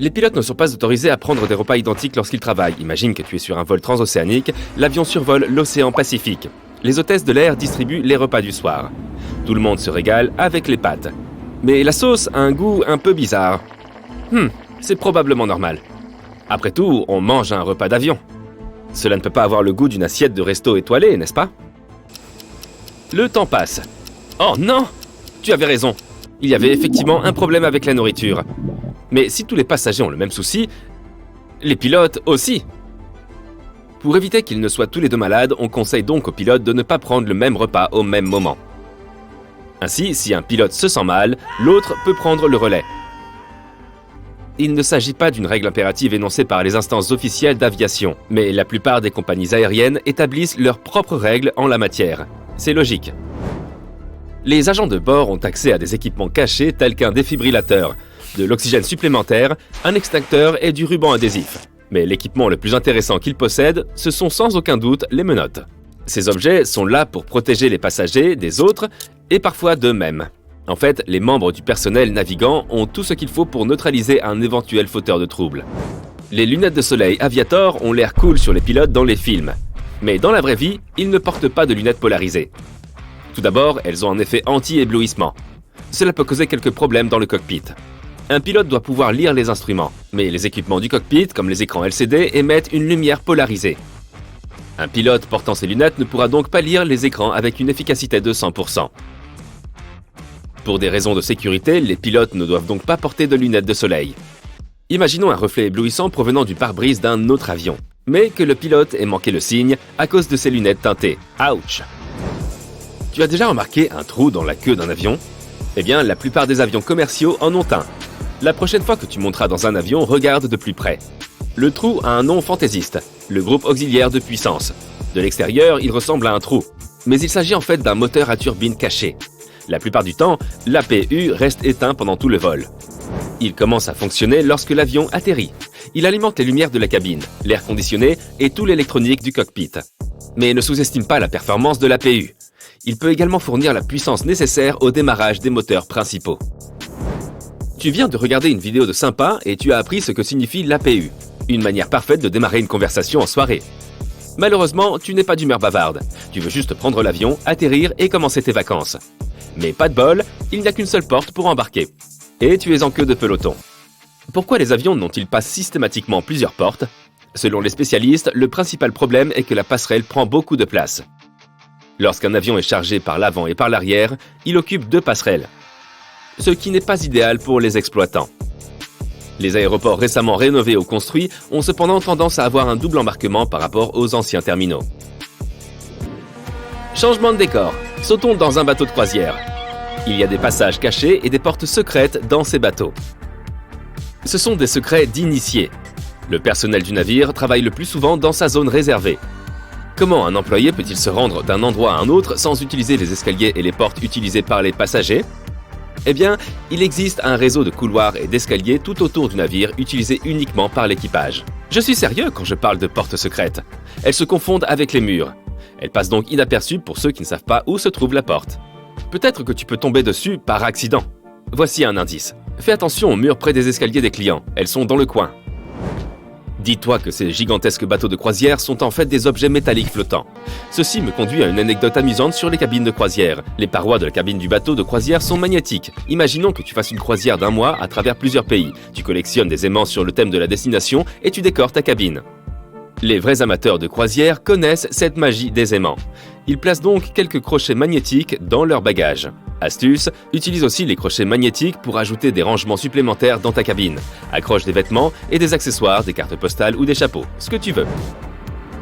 Les pilotes ne sont pas autorisés à prendre des repas identiques lorsqu'ils travaillent. Imagine que tu es sur un vol transocéanique, l'avion survole l'océan Pacifique. Les hôtesses de l'air distribuent les repas du soir. Tout le monde se régale avec les pâtes. Mais la sauce a un goût un peu bizarre. C'est probablement normal. Après tout, on mange un repas d'avion. Cela ne peut pas avoir le goût d'une assiette de resto étoilé, n'est-ce pas? Le temps passe. Oh non! Tu avais raison. Il y avait effectivement un problème avec la nourriture. Mais si tous les passagers ont le même souci, les pilotes aussi. Pour éviter qu'ils ne soient tous les deux malades, on conseille donc aux pilotes de ne pas prendre le même repas au même moment. Ainsi, si un pilote se sent mal, l'autre peut prendre le relais. Il ne s'agit pas d'une règle impérative énoncée par les instances officielles d'aviation, mais la plupart des compagnies aériennes établissent leurs propres règles en la matière. C'est logique. Les agents de bord ont accès à des équipements cachés tels qu'un défibrillateur, de l'oxygène supplémentaire, un extincteur et du ruban adhésif. Mais l'équipement le plus intéressant qu'ils possèdent, ce sont sans aucun doute les menottes. Ces objets sont là pour protéger les passagers des autres et parfois d'eux-mêmes. En fait, les membres du personnel navigant ont tout ce qu'il faut pour neutraliser un éventuel fauteur de troubles. Les lunettes de soleil Aviator ont l'air cool sur les pilotes dans les films. Mais dans la vraie vie, ils ne portent pas de lunettes polarisées. Tout d'abord, elles ont un effet anti-éblouissement. Cela peut causer quelques problèmes dans le cockpit. Un pilote doit pouvoir lire les instruments, mais les équipements du cockpit, comme les écrans LCD, émettent une lumière polarisée. Un pilote portant ces lunettes ne pourra donc pas lire les écrans avec une efficacité de 100%. Pour des raisons de sécurité, les pilotes ne doivent donc pas porter de lunettes de soleil. Imaginons un reflet éblouissant provenant du pare-brise d'un autre avion, mais que le pilote ait manqué le signe à cause de ses lunettes teintées. Ouch! Tu as déjà remarqué un trou dans la queue d'un avion? Eh bien, la plupart des avions commerciaux en ont un. La prochaine fois que tu monteras dans un avion, regarde de plus près. Le trou a un nom fantaisiste, le groupe auxiliaire de puissance. De l'extérieur, il ressemble à un trou, mais il s'agit en fait d'un moteur à turbine caché. La plupart du temps, l'APU reste éteint pendant tout le vol. Il commence à fonctionner lorsque l'avion atterrit. Il alimente les lumières de la cabine, l'air conditionné et tout l'électronique du cockpit. Mais ne sous-estime pas la performance de l'APU. Il peut également fournir la puissance nécessaire au démarrage des moteurs principaux. Tu viens de regarder une vidéo de Sympa et tu as appris ce que signifie l'APU, une manière parfaite de démarrer une conversation en soirée. Malheureusement, tu n'es pas d'humeur bavarde. Tu veux juste prendre l'avion, atterrir et commencer tes vacances. Mais pas de bol, il n'y a qu'une seule porte pour embarquer. Et tu es en queue de peloton. Pourquoi les avions n'ont-ils pas systématiquement plusieurs portes? Selon les spécialistes, le principal problème est que la passerelle prend beaucoup de place. Lorsqu'un avion est chargé par l'avant et par l'arrière, il occupe 2 passerelles. Ce qui n'est pas idéal pour les exploitants. Les aéroports récemment rénovés ou construits ont cependant tendance à avoir un double embarquement par rapport aux anciens terminaux. Changement de décor. Sautons dans un bateau de croisière. Il y a des passages cachés et des portes secrètes dans ces bateaux. Ce sont des secrets d'initiés. Le personnel du navire travaille le plus souvent dans sa zone réservée. Comment un employé peut-il se rendre d'un endroit à un autre sans utiliser les escaliers et les portes utilisées par les passagers? Eh bien, il existe un réseau de couloirs et d'escaliers tout autour du navire utilisé uniquement par l'équipage. Je suis sérieux quand je parle de portes secrètes. Elles se confondent avec les murs. Elles passent donc inaperçues pour ceux qui ne savent pas où se trouve la porte. Peut-être que tu peux tomber dessus par accident. Voici un indice. Fais attention aux murs près des escaliers des clients. Elles sont dans le coin. Dis-toi que ces gigantesques bateaux de croisière sont en fait des objets métalliques flottants. Ceci me conduit à une anecdote amusante sur les cabines de croisière. Les parois de la cabine du bateau de croisière sont magnétiques. Imaginons que tu fasses une croisière d'1 mois à travers plusieurs pays. Tu collectionnes des aimants sur le thème de la destination et tu décores ta cabine. Les vrais amateurs de croisière connaissent cette magie des aimants. Ils placent donc quelques crochets magnétiques dans leur bagage. Astuce, utilise aussi les crochets magnétiques pour ajouter des rangements supplémentaires dans ta cabine. Accroche des vêtements et des accessoires, des cartes postales ou des chapeaux, ce que tu veux.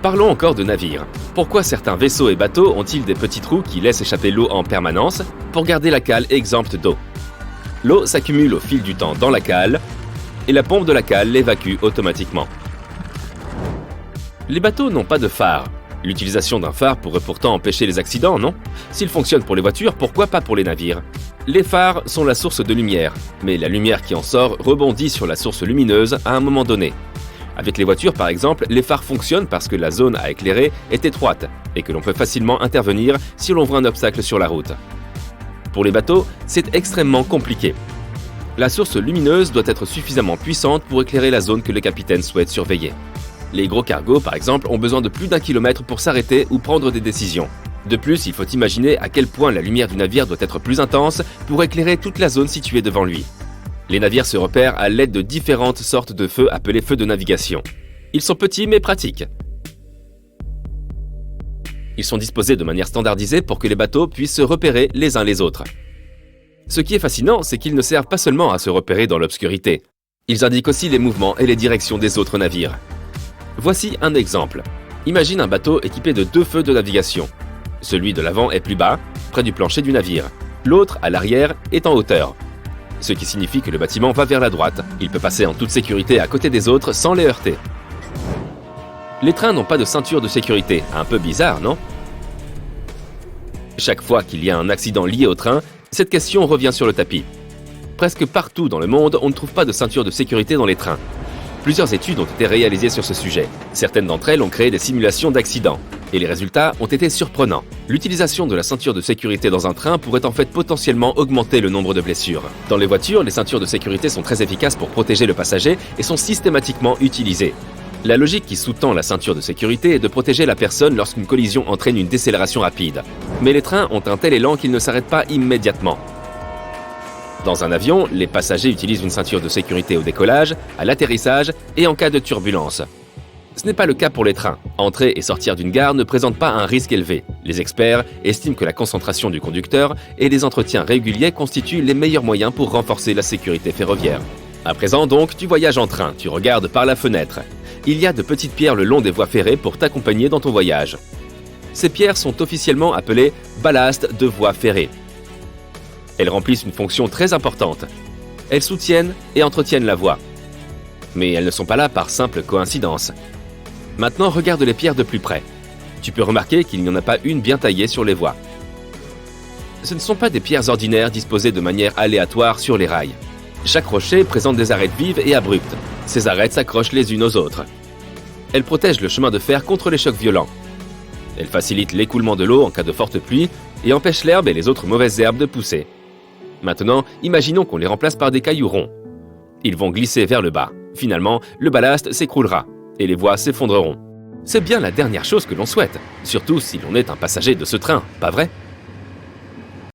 Parlons encore de navires. Pourquoi certains vaisseaux et bateaux ont-ils des petits trous qui laissent échapper l'eau en permanence? Pour garder la cale exempte d'eau. L'eau s'accumule au fil du temps dans la cale et la pompe de la cale l'évacue automatiquement. Les bateaux n'ont pas de phare. L'utilisation d'un phare pourrait pourtant empêcher les accidents, non? S'il fonctionne pour les voitures, pourquoi pas pour les navires? Les phares sont la source de lumière, mais la lumière qui en sort rebondit sur la source lumineuse à un moment donné. Avec les voitures par exemple, les phares fonctionnent parce que la zone à éclairer est étroite et que l'on peut facilement intervenir si l'on voit un obstacle sur la route. Pour les bateaux, c'est extrêmement compliqué. La source lumineuse doit être suffisamment puissante pour éclairer la zone que le capitaine souhaite surveiller. Les gros cargos, par exemple, ont besoin de plus d'1 kilomètre pour s'arrêter ou prendre des décisions. De plus, il faut imaginer à quel point la lumière du navire doit être plus intense pour éclairer toute la zone située devant lui. Les navires se repèrent à l'aide de différentes sortes de feux appelés feux de navigation. Ils sont petits mais pratiques. Ils sont disposés de manière standardisée pour que les bateaux puissent se repérer les uns les autres. Ce qui est fascinant, c'est qu'ils ne servent pas seulement à se repérer dans l'obscurité. Ils indiquent aussi les mouvements et les directions des autres navires. Voici un exemple. Imagine un bateau équipé de 2 feux de navigation. Celui de l'avant est plus bas, près du plancher du navire. L'autre, à l'arrière, est en hauteur. Ce qui signifie que le bâtiment va vers la droite. Il peut passer en toute sécurité à côté des autres sans les heurter. Les trains n'ont pas de ceinture de sécurité. Un peu bizarre, non? Chaque fois qu'il y a un accident lié au train, cette question revient sur le tapis. Presque partout dans le monde, on ne trouve pas de ceinture de sécurité dans les trains. Plusieurs études ont été réalisées sur ce sujet. Certaines d'entre elles ont créé des simulations d'accidents. Et les résultats ont été surprenants. L'utilisation de la ceinture de sécurité dans un train pourrait en fait potentiellement augmenter le nombre de blessures. Dans les voitures, les ceintures de sécurité sont très efficaces pour protéger le passager et sont systématiquement utilisées. La logique qui sous-tend la ceinture de sécurité est de protéger la personne lorsqu'une collision entraîne une décélération rapide. Mais les trains ont un tel élan qu'ils ne s'arrêtent pas immédiatement. Dans un avion, les passagers utilisent une ceinture de sécurité au décollage, à l'atterrissage et en cas de turbulence. Ce n'est pas le cas pour les trains. Entrer et sortir d'une gare ne présentent pas un risque élevé. Les experts estiment que la concentration du conducteur et les entretiens réguliers constituent les meilleurs moyens pour renforcer la sécurité ferroviaire. À présent donc, tu voyages en train, tu regardes par la fenêtre. Il y a de petites pierres le long des voies ferrées pour t'accompagner dans ton voyage. Ces pierres sont officiellement appelées ballast de voies ferrées. Elles remplissent une fonction très importante. Elles soutiennent et entretiennent la voie. Mais elles ne sont pas là par simple coïncidence. Maintenant, regarde les pierres de plus près. Tu peux remarquer qu'il n'y en a pas une bien taillée sur les voies. Ce ne sont pas des pierres ordinaires disposées de manière aléatoire sur les rails. Chaque rocher présente des arêtes vives et abruptes. Ces arêtes s'accrochent les unes aux autres. Elles protègent le chemin de fer contre les chocs violents. Elles facilitent l'écoulement de l'eau en cas de forte pluie et empêchent l'herbe et les autres mauvaises herbes de pousser. Maintenant, imaginons qu'on les remplace par des cailloux ronds. Ils vont glisser vers le bas. Finalement, le ballast s'écroulera et les voies s'effondreront. C'est bien la dernière chose que l'on souhaite, surtout si l'on est un passager de ce train, pas vrai ?